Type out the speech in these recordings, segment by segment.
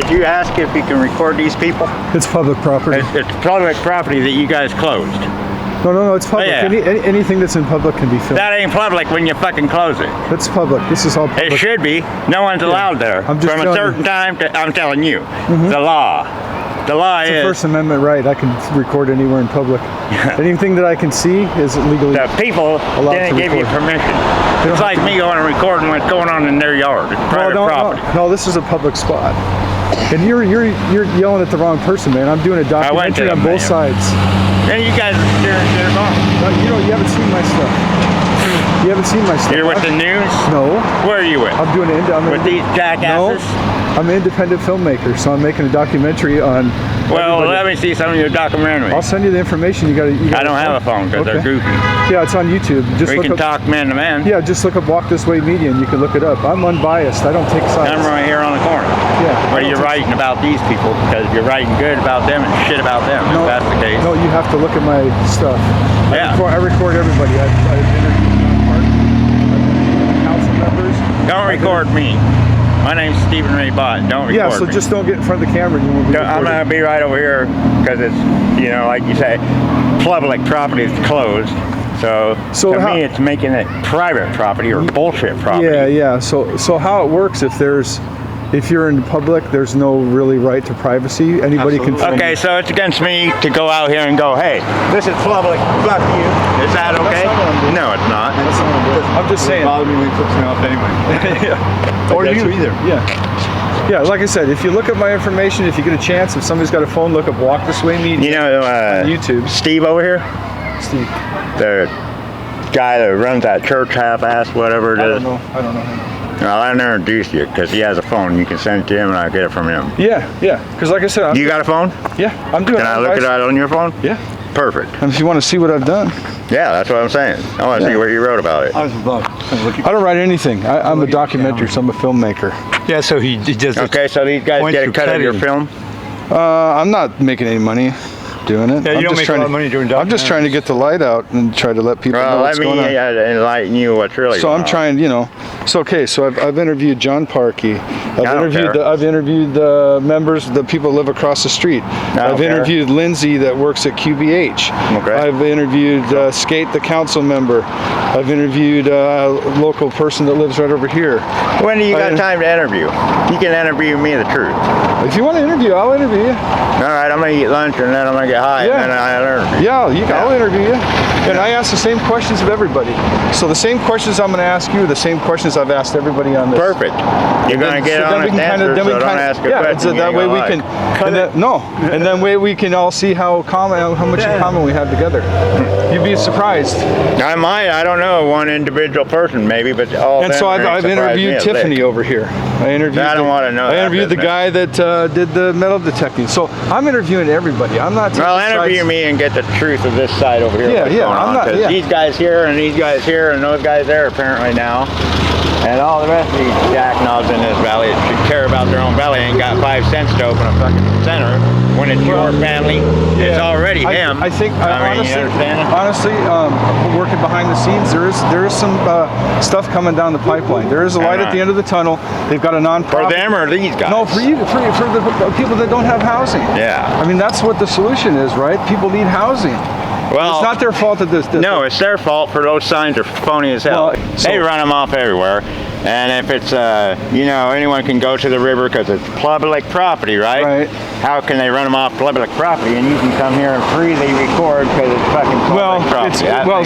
Did you ask if you can record these people? It's public property. It's public property that you guys closed. No, it's public. Oh, yeah. Anything that's in public can be filmed. That ain't public when you fucking close it. It's public. This is all public. It should be. No one's allowed there. I'm just From a certain time to, I'm telling you, the law. The law it's is... a First Amendment right. I can record anywhere in public. Anything that I can see is legally The people didn't give you permission. It's like me going and recording what's going on in their yard. It's private property. No, this is a public spot. And you're yelling at the wrong person, man. I'm doing a documentary on both sides. And you guys are steering shit wrong. No, you haven't seen my stuff. You haven't seen my stuff. You're with the news? No. Where are you with? I'm doing with these jackasses? No. I'm an independent filmmaker, so I'm making a documentary on... Well, let me see some of your documentary. I'll send you the information. You got. I don't have a phone because they're goofy. Yeah, it's on YouTube. We can talk man to man. Yeah, just look up Walk This Way Media and you can look it up. I'm unbiased. I don't take sides. I'm right here on the corner. Yeah. But you're writing about these people because you're writing good about them and shit about them, if that's the case. No, you have to look at my stuff. Yeah. I record everybody. I've interviewed council members. Don't record me. My name's Stephen Ray Bott. Don't record me. Yeah, so just don't get in front of the camera. And you won't be I'm going to be right over here because it's, you know, like you say, public property is closed. So to me, it's making it private property or bullshit property. Yeah. So how it works if you're in public, there's no really right to privacy. Anybody can film. Okay, so it's against me to go out here and go, hey, this is public, fuck you. Is that okay? No, it's not. I'm just saying. Bother me when he puts me off anyway. Or you either. Yeah. Yeah, like I said, if you look at my information, if you get a chance, if somebody's got a phone, look up Walk This Way Media. You know, on YouTube. Steve over here? Steve. The guy that runs that church half-ass, whatever it is. I don't know him. Well, I introduced you because he has a phone. You can send it to him and I'll get it from him. Yeah. Because like I said, you got a phone? Yeah, I'm doing it. Can I look at it on your phone? Yeah. Perfect. And if you want to see what I've done. Yeah, that's what I'm saying. I want to see what you wrote about it. I don't write anything. I'm a documentary, so I'm a filmmaker. Yeah, so he does. Okay, so these guys get a cut of your film? I'm not making any money doing it. Yeah, you don't make a lot of money doing documentaries. I'm just trying to get the light out and try to let people know what's going on. Let me enlighten you what's really going on. So I'm trying, it's okay. So I've interviewed John Parkey. I've interviewed the members, the people that live across the street. I've interviewed Lindsay that works at QBH. Okay. I've interviewed Skate, the council member. I've interviewed a local person that lives right over here. When do you got time to interview? You can interview me the truth. If you want to interview, I'll interview you. All right, I'm going to eat lunch and then I'm going to get high and then I'll interview. Yeah, I'll interview you. And I ask the same questions of everybody. So the same questions I'm going to ask you are the same questions I've asked everybody on this. Perfect. You're going to get honest answers, so don't ask a question. So that way we can, and then way we can all see how much in common we have together. You'd be surprised. I don't know, one individual person maybe, but all. And so I've interviewed Tiffany over here. I don't want to know. I interviewed the guy that did the metal detecting. So I'm interviewing everybody. I'm not. Well, interview me and get the truth of this side over here. I'm not. Because these guys here and these guys here and those guys there apparently now, and all the rest of these jackknobs in this valley that should care about their own valley ain't got 5 cents to open a fucking center when it's your family. It's already him. I think honestly, working behind the scenes, there is some stuff coming down the pipeline. There is a light at the end of the tunnel. They've got a non-profit. For them or these guys? No, for you, for the people that don't have housing. Yeah. I mean, that's what the solution is, right? People need housing. Well, it's not their fault that this. No, it's their fault for those signs are phony as hell. They run them off everywhere. And if it's, anyone can go to the river because it's public property, right? Right. How can they run them off public property and you can come here and freely record because it's fucking public property?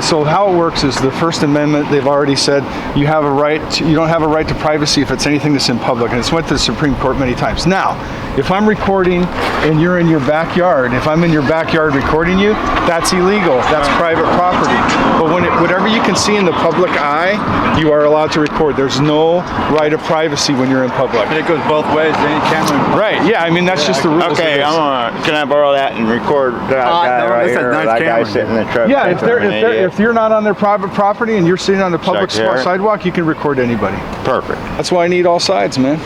So how it works is the First Amendment, they've already said you have a right you don't have a right to privacy if it's anything that's in public, and it's went to the Supreme Court many times. Now, if I'm recording and you're in your backyard, if I'm in your backyard recording you, that's illegal. That's private property. But whatever you can see in the public eye, you are allowed to record. There's no right of privacy when you're in public. And it goes both ways. Any camera. Right. Yeah. I mean, that's just the rules. Okay. Can I borrow that and record that guy right here? Nice that guy sitting in the truck. Yeah. If you're not on their private property and you're sitting on the public sidewalk, you can record anybody. Perfect. That's why I need all sides, man.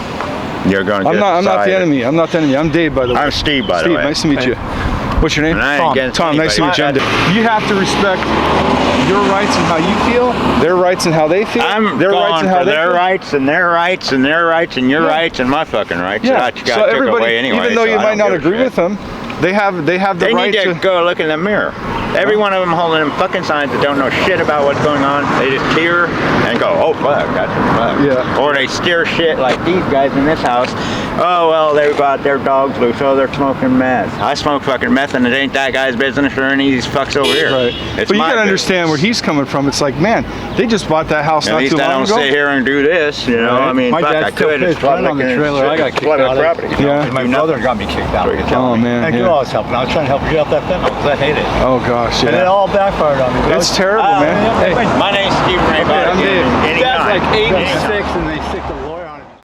You're going to I'm not the enemy. I'm not the enemy. I'm Dave, by the way. I'm Steve, by the way. Steve, nice to meet you. What's your name? And I ain't Tom. against Tom, nice to meet anybody. you. You have to respect your rights and how you feel, their rights and how they feel. I'm their going rights and how for they their feel. rights and their rights and their rights and your rights and my fucking rights. Yeah. That you got So took everybody, away anyway, even though so you I might don't not give a agree shit. with them, they have the They right need to go look in the mirror. Every one of them holding them fucking signs that don't know shit about what's going on. They just hear and go, oh fuck, that's fuck. Yeah. Or they steer shit like these guys in this house. Oh well, they've got their dogs loose. Oh, they're smoking meth. I smoke fucking meth, and it ain't that guy's business or any of these fucks over here. Right. It's But you my gotta business. understand where he's coming from. It's like, man, they just bought that house At not least too I long don't ago. sit here and do this, you know. Right. I mean, My fuck, dad I still could. pays It's public rent on the and trailer. shit. I got It's kicked public out of it. property. you know. Yeah. And my You know? brother got me kicked out. What are you telling Oh me? man. And Yeah. you all was helping. I was trying to help you get off that fentanyl because I hate it. Oh gosh. And it Yeah. all backfired on me. It's terrible, man. My name's Stephen Ray. I'm Dave. Dad's like 86 and they